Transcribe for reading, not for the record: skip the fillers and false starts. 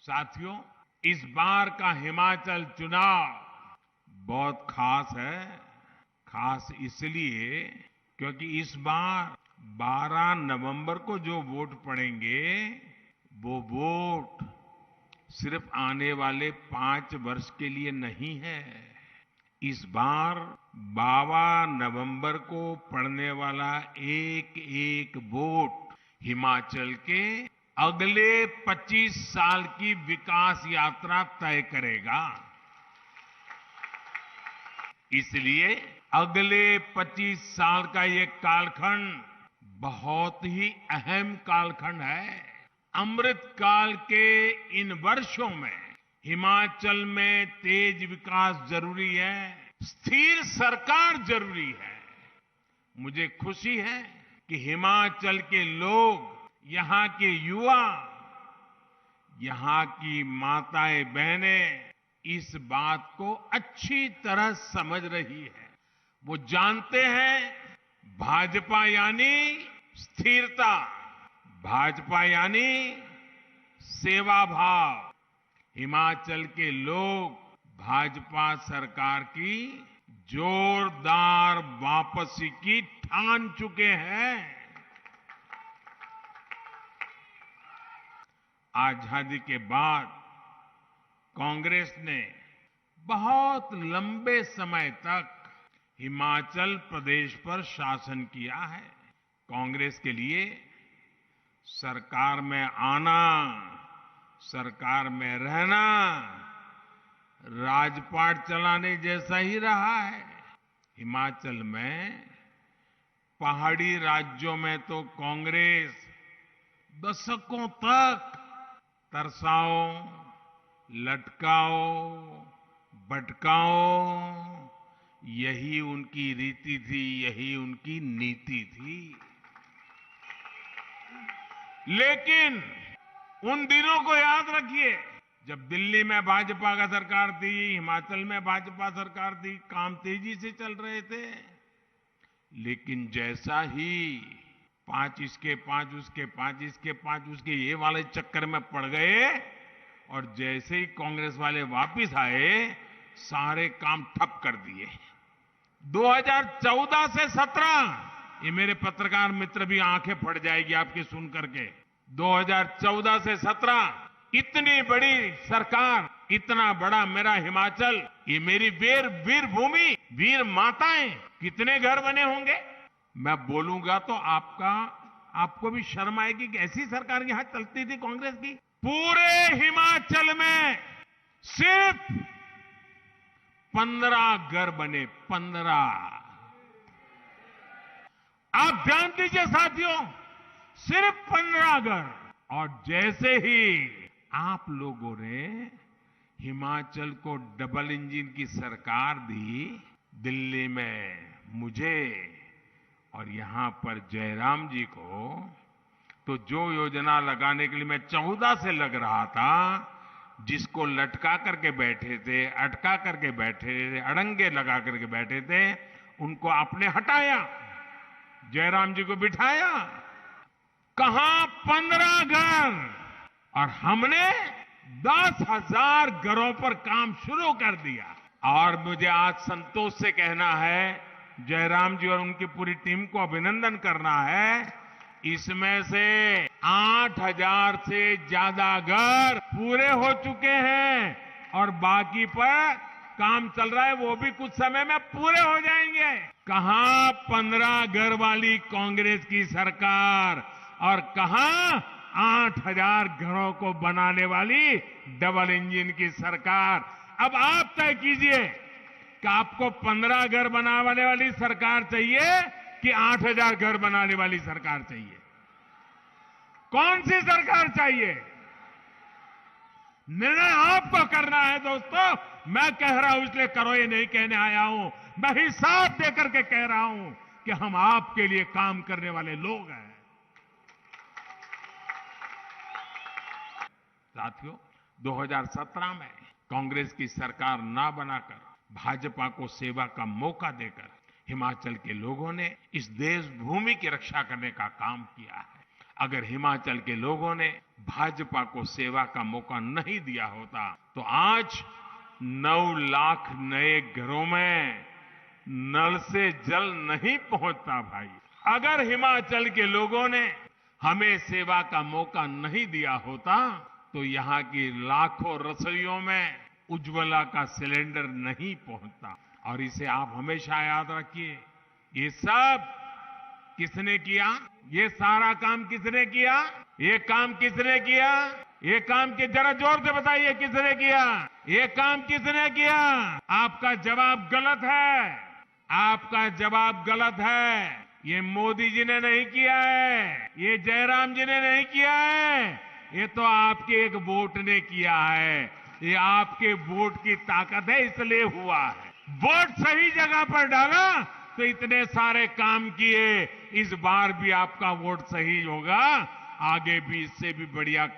साथियों, इस बार का हिमाचल चुनाव बहुत खास है। खास इसलिए क्योंकि इस बार 12 नवंबर को जो वोट पड़ेंगे वो वोट सिर्फ आने वाले 5 वर्ष के लिए नहीं है। इस बार 12 नवंबर को पड़ने वाला एक एक वोट हिमाचल के अगले 25 साल की विकास यात्रा तय करेगा। इसलिए अगले 25 साल का ये कालखंड बहुत ही अहम कालखंड है। अमृत काल के इन वर्षों में हिमाचल में तेज विकास जरूरी है, स्थिर सरकार जरूरी है। मुझे खुशी है कि हिमाचल के लोग, यहाँ के युवा, यहाँ की माताएं बहनें इस बात को अच्छी तरह समझ रही है। वो जानते हैं भाजपा यानी स्थिरता, भाजपा यानी सेवा भाव। हिमाचल के लोग भाजपा सरकार की जोरदार वापसी की ठान चुके हैं। आजादी के बाद कांग्रेस ने बहुत लंबे समय तक हिमाचल प्रदेश पर शासन किया है। कांग्रेस के लिए सरकार में आना, सरकार में रहना राजपाट चलाने जैसा ही रहा है। हिमाचल में पहाड़ी राज्यों में तो कांग्रेस दशकों तक तरसाओ, लटकाओ, भटकाओ, यही उनकी रीति थी, यही उनकी नीति थी। लेकिन उन दिनों को याद रखिए जब दिल्ली में भाजपा का सरकार थी, हिमाचल में भाजपा सरकार थी, काम तेजी से चल रहे थे। लेकिन जैसा ही 5 इसके 5 उसके 5 इसके 5 उसके ये वाले चक्कर में पड़ गए और जैसे ही कांग्रेस वाले वापस आए, सारे काम ठप कर दिए। 2014 से 17, ये मेरे पत्रकार मित्र भी आंखें फट जाएगी आपकी सुन करके। 2014 से 17 इतनी बड़ी सरकार, इतना बड़ा मेरा हिमाचल, ये मेरी वीर भूमि, वीर माताएं, कितने घर बने होंगे। मैं बोलूंगा तो आपको भी शर्म आएगी कि ऐसी सरकार यहां चलती थी कांग्रेस की। पूरे हिमाचल में सिर्फ 15 घर बने, 15। आप ध्यान दीजिए साथियों, सिर्फ 15 घर। और जैसे ही आप लोगों ने हिमाचल को डबल इंजन की सरकार दी, दिल्ली में मुझे और यहां पर जयराम जी को, तो जो योजना लगाने के लिए मैं 14 से लग रहा था, जिसको लटका करके बैठे थे, अटका करके बैठे थे, अड़ंगे लगा करके बैठे थे, उनको आपने हटाया, जयराम जी को बिठाया। कहां 15 घर, और हमने 10,000 घरों पर काम शुरू कर दिया। और मुझे आज संतोष से कहना है, जयराम जी और उनकी पूरी टीम को अभिनंदन करना है, इसमें से 8,000 से ज्यादा घर पूरे हो चुके हैं और बाकी पर काम चल रहा है, वो भी कुछ समय में पूरे हो जाएंगे। कहां 15 घर वाली कांग्रेस की सरकार और कहां 8,000 घरों को बनाने वाली डबल इंजन की सरकार। अब आप तय कीजिए कि आपको 15 घर बनाने वाली सरकार चाहिए कि 8,000 घर बनाने वाली सरकार चाहिए। कौन सी सरकार चाहिए, निर्णय आपको करना है दोस्तों। मैं कह रहा हूं इसलिए करो ये नहीं कहने आया हूं, मैं हिसाब देकर के कह रहा हूं कि हम आपके लिए काम करने वाले लोग हैं। साथियों, 2017 में कांग्रेस की सरकार ना बनाकर भाजपा को सेवा का मौका देकर हिमाचल के लोगों ने इस देश भूमि की रक्षा करने का काम किया है। अगर हिमाचल के लोगों ने भाजपा को सेवा का मौका नहीं दिया होता तो आज 9 लाख नए घरों में नल से जल नहीं पहुंचता भाई। अगर हिमाचल के लोगों ने हमें सेवा का मौका नहीं दिया होता तो यहाँ की लाखों रसोइयों में उज्ज्वला का सिलेंडर नहीं पहुंचता। और इसे आप हमेशा याद रखिए, ये सब किसने किया? ये सारा काम किसने किया? ये काम किसने किया? ये काम की जरा जोर से बताइए, किसने किया? ये काम किसने किया? आपका जवाब गलत है। आपका जवाब गलत है। ये मोदी जी ने नहीं किया है, ये जयराम जी ने नहीं किया है, ये तो आपके एक वोट ने किया है। ये आपके वोट की ताकत है, इसलिए हुआ है। वोट सही जगह पर डाला तो इतने सारे काम किए। इस बार भी आपका वोट सही होगा, आगे भी इससे भी बढ़िया काम